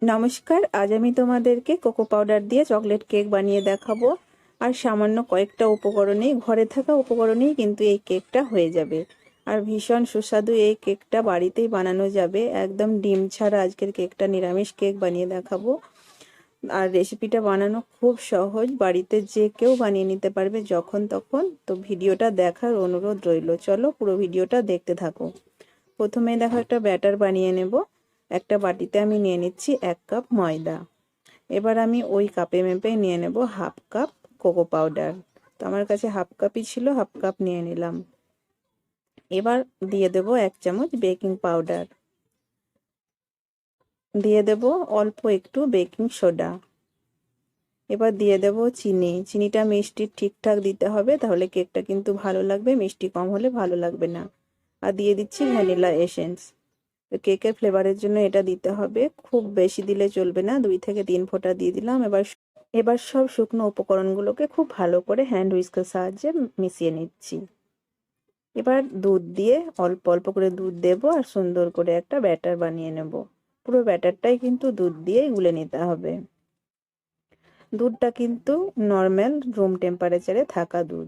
নমস্কার, আজ আমি তোমাদেরকে কোকো পাউডার দিয়ে চকলেট কেক বানিয়ে দেখাবো। আর সামান্য কয়েকটা উপকরণেই, ঘরে থাকা উপকরণেই কিন্তু এই কেকটা হয়ে যাবে। আর ভীষণ সুস্বাদু এই কেকটা বাড়িতেই বানানো যাবে, একদম ডিম ছাড়া। আজকের কেকটা নিরামিষ কেক বানিয়ে দেখাবো। আর রেসিপিটা বানানো খুব সহজ, বাড়িতে যে কেউ বানিয়ে নিতে পারবে যখন তখন। তো ভিডিওটা দেখার অনুরোধ রইল। চলো পুরো ভিডিওটা দেখতে থাকো। প্রথমে দেখো, একটা ব্যাটার বানিয়ে নেব। একটা বাটিতে আমি নিয়ে নিচ্ছি 1 কাপ ময়দা। এবার আমি ওই কাপে মেপে নিয়ে নেব 1/2 কাপ কোকো পাউডার। তো আমার কাছে 1/2 কাপই ছিল, 1/2 কাপ নিয়ে নিলাম। এবার দিয়ে দেব 1 চামচ বেকিং পাউডার, দিয়ে দেব অল্প একটু বেকিং সোডা। এবার দিয়ে দেব চিনি। চিনিটা মিষ্টি ঠিকঠাক দিতে হবে, তাহলে কেকটা কিন্তু ভালো লাগবে, মিষ্টি কম হলে ভালো লাগবে না। আর দিয়ে দিচ্ছি ভ্যানিলা এসেন্স। তো কেকের ফ্লেভারের জন্য এটা দিতে হবে, খুব বেশি দিলে চলবে না, 2 থেকে 3 ফোঁটা দিয়ে দিলাম। এবার সব শুকনো উপকরণগুলোকে খুব ভালো করে হ্যান্ড হুইস্কের সাহায্যে মিশিয়ে নিচ্ছি। এবার দুধ দিয়ে অল্প অল্প করে দুধ দেব আর সুন্দর করে একটা ব্যাটার বানিয়ে নেব। পুরো ব্যাটারটাই কিন্তু দুধ দিয়েই গুলে নিতে হবে। দুধটা কিন্তু নর্মাল রুম টেম্পারেচারে থাকা দুধ,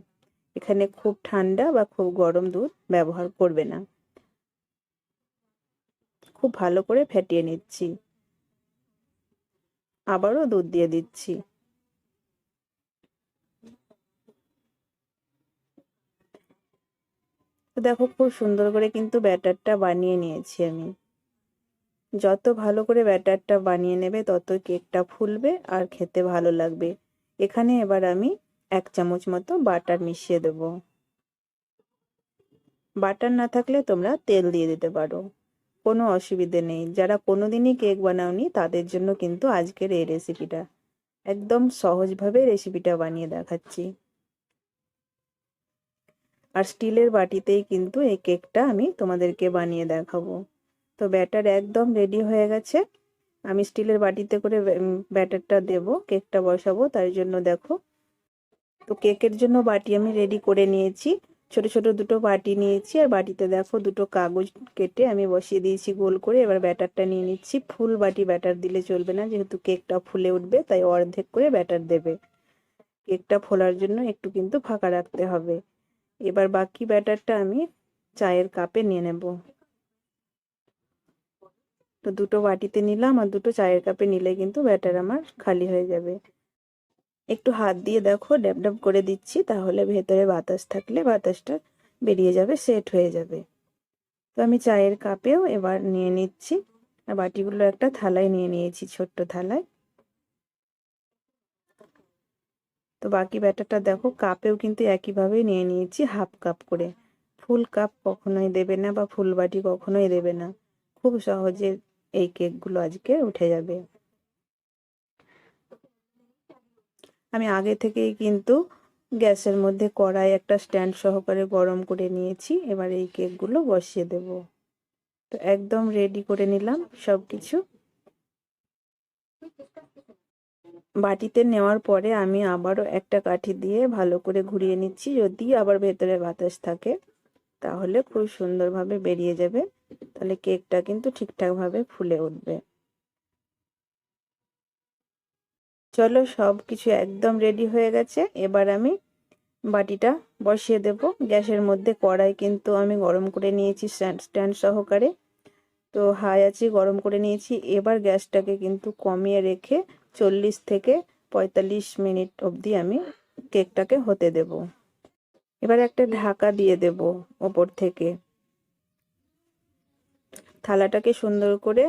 এখানে খুব ঠান্ডা বা খুব গরম দুধ ব্যবহার করবে না। খুব ভালো করে ফেটিয়ে নিচ্ছি, আবারও দুধ দিয়ে দিচ্ছি। তো দেখো, খুব সুন্দর করে কিন্তু ব্যাটারটা বানিয়ে নিয়েছি আমি। যত ভালো করে ব্যাটারটা বানিয়ে নেবে তত কেকটা ফুলবে আর খেতে ভালো লাগবে। এখানে এবার আমি 1 চামচ মতো বাটার মিশিয়ে দেব। বাটার না থাকলে তোমরা তেল দিয়ে দিতে পারো, কোনো অসুবিধে নেই। যারা কোনোদিনই কেক বানাওনি তাদের জন্য কিন্তু আজকের এই রেসিপিটা একদম সহজভাবে রেসিপিটা বানিয়ে দেখাচ্ছি। আর স্টিলের বাটিতেই কিন্তু এই কেকটা আমি তোমাদেরকে বানিয়ে দেখাবো। তো ব্যাটার একদম রেডি হয়ে গেছে। আমি স্টিলের বাটিতে করে ব্যাটারটা দেব, কেকটা বসাবো, তার জন্য দেখো। তো কেকের জন্য বাটি আমি রেডি করে নিয়েছি। ছোট ছোট দুটো বাটি নিয়েছি, আর বাটিতে দেখো দুটো কাগজ কেটে আমি বসিয়ে দিয়েছি গোল করে। এবার ব্যাটারটা নিয়ে নিচ্ছি। ফুল বাটি ব্যাটার দিলে চলবে না, যেহেতু কেকটা ফুলে উঠবে, তাই অর্ধেক করে ব্যাটার দেবে। কেকটা ফোলার জন্য একটু কিন্তু ফাঁকা রাখতে হবে। এবার বাকি ব্যাটারটা আমি চায়ের কাপে নিয়ে নেব। তো দুটো বাটিতে নিলাম, আর দুটো চায়ের কাপে নিলে কিন্তু ব্যাটার আমার খালি হয়ে যাবে। একটু হাত দিয়ে দেখো ড্যাব ড্যাব করে দিচ্ছি, তাহলে ভেতরে বাতাস থাকলে বাতাসটা বেরিয়ে যাবে, সেট হয়ে যাবে। তো আমি চায়ের কাপেও এবার নিয়ে নিচ্ছি। আর বাটিগুলো একটা থালায় নিয়ে নিয়েছি, ছোট্ট থালায়। তো বাকি ব্যাটারটা দেখো কাপেও কিন্তু একইভাবেই নিয়ে নিয়েছি, 1/2 কাপ করে। ফুল কাপ কখনোই দেবে না, বা ফুল বাটি কখনোই দেবে না। খুব সহজে এই কেকগুলো আজকে উঠে যাবে। আমি আগে থেকেই কিন্তু গ্যাসের মধ্যে কড়াই একটা স্ট্যান্ড সহকারে গরম করে নিয়েছি। এবার এই কেকগুলো বসিয়ে দেব। তো একদম রেডি করে নিলাম সব কিছু। বাটিতে নেওয়ার পরে আমি আবারও একটা কাঠি দিয়ে ভালো করে ঘুরিয়ে নিচ্ছি। যদি আবার ভেতরে বাতাস থাকে তাহলে খুব সুন্দরভাবে বেরিয়ে যাবে, তাহলে কেকটা কিন্তু ঠিকঠাকভাবে ফুলে উঠবে। চলো, সব কিছু একদম রেডি হয়ে গেছে। এবার আমি বাটিটা বসিয়ে দেব গ্যাসের মধ্যে। কড়াই কিন্তু আমি গরম করে নিয়েছি স্ট্যান্ড সহকারে। তো হাই আছে গরম করে নিয়েছি। এবার গ্যাসটাকে কিন্তু কমিয়ে রেখে 40 থেকে 45 মিনিট অবধি আমি কেকটাকে হতে দেব। এবার একটা ঢাকা দিয়ে দেব ওপর থেকে। থালাটাকে সুন্দর করে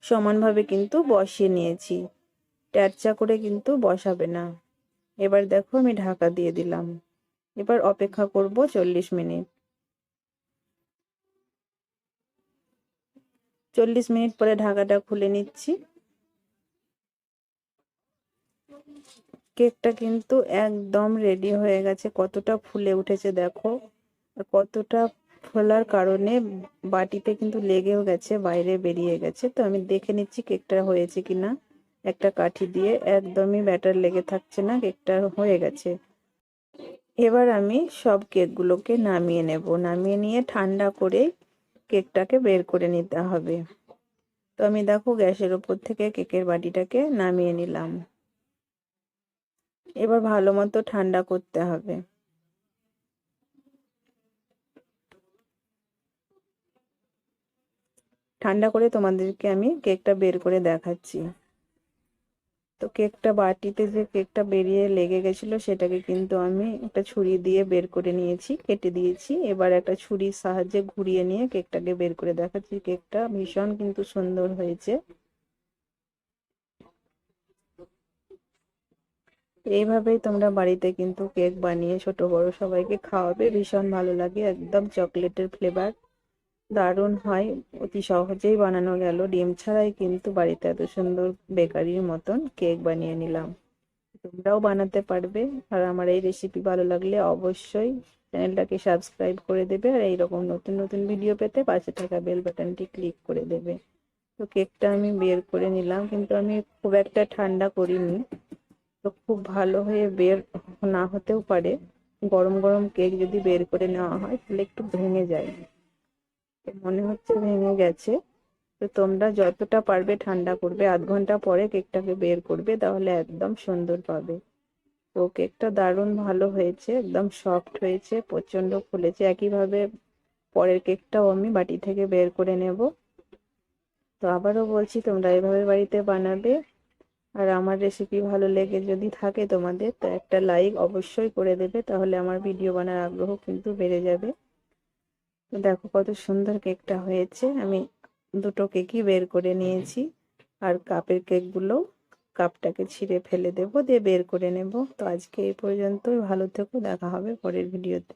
সমানভাবে কিন্তু বসিয়ে নিয়েছি, ট্যারচা করে কিন্তু বসাবে না। এবার দেখো আমি ঢাকা দিয়ে দিলাম। এবার অপেক্ষা করব 40 মিনিট। 40 মিনিট পরে ঢাকাটা খুলে নিচ্ছি। কেকটা কিন্তু একদম রেডি হয়ে গেছে। কতটা ফুলে উঠেছে দেখো, আর কতটা ফোলার কারণে বাটিতে কিন্তু লেগেও গেছে, বাইরে বেরিয়ে গেছে। তো আমি দেখে নিচ্ছি কেকটা হয়েছে কিনা একটা কাঠি দিয়ে। একদমই ব্যাটার লেগে থাকছে না, কেকটা হয়ে গেছে। এবার আমি সব কেকগুলোকে নামিয়ে নেব। নামিয়ে নিয়ে ঠান্ডা করে কেকটাকে বের করে নিতে হবে। তো আমি দেখো গ্যাসের ওপর থেকে কেকের বাটিটাকে নামিয়ে নিলাম। এবার ভালো মতো ঠান্ডা করতে হবে। ঠান্ডা করে তোমাদেরকে আমি কেকটা বের করে দেখাচ্ছি। তো কেকটা বাটিতে যে কেকটা বেরিয়ে লেগে গেছিল সেটাকে কিন্তু আমি একটা ছুরি দিয়ে বের করে নিয়েছি, কেটে দিয়েছি। এবার একটা ছুরির সাহায্যে ঘুরিয়ে নিয়ে কেকটাকে বের করে দেখাচ্ছি। কেকটা ভীষণ কিন্তু সুন্দর হয়েছে। এইভাবেই তোমরা বাড়িতে কিন্তু কেক বানিয়ে ছোট বড় সবাইকে খাওয়াবে, ভীষণ ভালো লাগে, একদম চকলেটের ফ্লেভার, দারুণ হয়। অতি সহজেই বানানো গেল, ডিম ছাড়াই কিন্তু বাড়িতে এত সুন্দর বেকারির মতন কেক বানিয়ে নিলাম। তোমরাও বানাতে পারবে। আর আমার এই রেসিপি ভালো লাগলে অবশ্যই চ্যানেলটাকে সাবস্ক্রাইব করে দেবে, আর এইরকম নতুন নতুন ভিডিও পেতে পাশে থাকা বেল বাটনটি ক্লিক করে দেবে। তো কেকটা আমি বের করে নিলাম, কিন্তু আমি খুব একটা ঠান্ডা করিনি। তো খুব ভালো হয়ে বের না হতেও পারে, গরম গরম কেক যদি বের করে নেওয়া হয় তাহলে একটু ভেঙে যায়। তো মনে হচ্ছে ভেঙে গেছে। তো তোমরা যতটা পারবে ঠান্ডা করবে, আধ ঘন্টা পরে কেকটাকে বের করবে, তাহলে একদম সুন্দর পাবে। তো কেকটা দারুণ ভালো হয়েছে, একদম সফট হয়েছে, প্রচন্ড ফুলেছে। একইভাবে পরের কেকটাও আমি বাটি থেকে বের করে নেব। তো আবারও বলছি, তোমরা এভাবে বাড়িতে বানাবে। আর আমার রেসিপি ভালো লেগে যদি থাকে তোমাদের, তো একটা লাইক অবশ্যই করে দেবে, তাহলে আমার ভিডিও বানার আগ্রহ কিন্তু বেড়ে যাবে। তো দেখো কত সুন্দর কেকটা হয়েছে। আমি দুটো কেকই বের করে নিয়েছি। আর কাপের কেকগুলো কাপটাকে ছিঁড়ে ফেলে দেবো, দিয়ে বের করে নেব। তো আজকে এই পর্যন্তই, ভালো থেকো, দেখা হবে পরের ভিডিওতে।